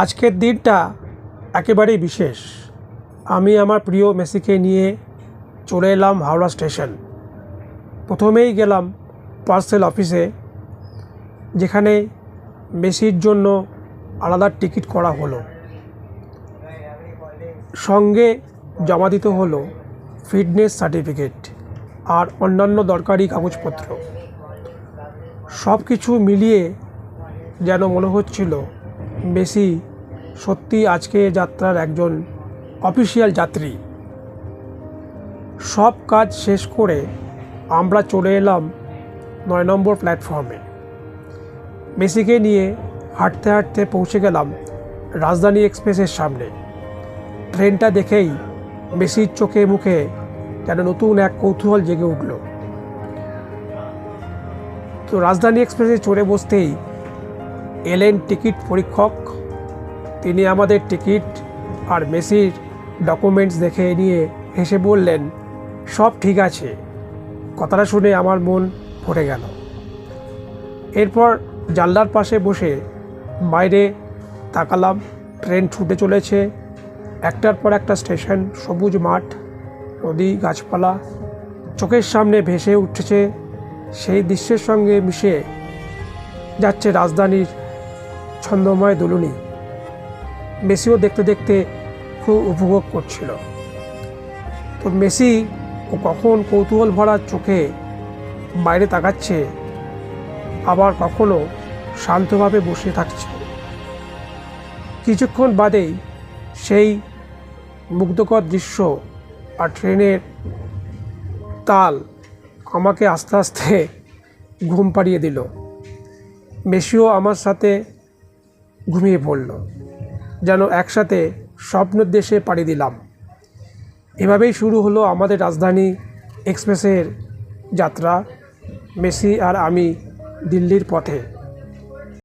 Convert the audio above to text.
আজকের দিনটা একেবারেই বিশেষ। আমি আমার প্রিয় মেসিকে নিয়ে চলে এলাম হাওড়া স্টেশন। প্রথমেই গেলাম পার্সেল অফিসে, যেখানে মেসির জন্য আলাদা টিকিট করা হলো। সঙ্গে জমা দিতে হলো ফিটনেস সার্টিফিকেট আর অন্যান্য দরকারি কাগজপত্র। সব কিছু মিলিয়ে যেন মনে হচ্ছিল মেসি সত্যি আজকে যাত্রার একজন অফিশিয়াল যাত্রী। সব কাজ শেষ করে আমরা চলে এলাম 9 নম্বর প্ল্যাটফর্মে। মেসিকে নিয়ে হাঁটতে হাঁটতে পৌঁছে গেলাম রাজধানী এক্সপ্রেসের সামনে। ট্রেনটা দেখেই মেসির চোখে মুখে যেন নতুন এক কৌতূহল জেগে উঠল। তো রাজধানী এক্সপ্রেসে চড়ে বসতেই এলেন টিকিট পরীক্ষক। তিনি আমাদের টিকিট আর মেসির ডকুমেন্টস দেখে নিয়ে হেসে বললেন, সব ঠিক আছে। কথাটা শুনে আমার মন ভরে গেল। এরপর জানলার পাশে বসে বাইরে তাকালাম। ট্রেন ছুটে চলেছে, একটার পর একটা স্টেশন, সবুজ মাঠ, নদী, গাছপালা চোখের সামনে ভেসে উঠছে। সেই দৃশ্যের সঙ্গে মিশে যাচ্ছে রাজধানীর ছন্দময় দুলুনি। মেসিও দেখতে দেখতে খুব উপভোগ করছিল। তো মেসি ও কখন কৌতূহল ভরা চোখে বাইরে তাকাচ্ছে, আবার কখনো শান্তভাবে বসে থাকছে। কিছুক্ষণ বাদেই সেই মুগ্ধকর দৃশ্য আর ট্রেনের তাল আমাকে আস্তে আস্তে ঘুম পাড়িয়ে দিল। মেসিও আমার সাথে ঘুমিয়ে পড়ল, যেন একসাথে স্বপ্নের দেশে পাড়ি দিলাম। এভাবেই শুরু হলো আমাদের রাজধানী এক্সপ্রেসের যাত্রা, মেসি আর আমি দিল্লির পথে।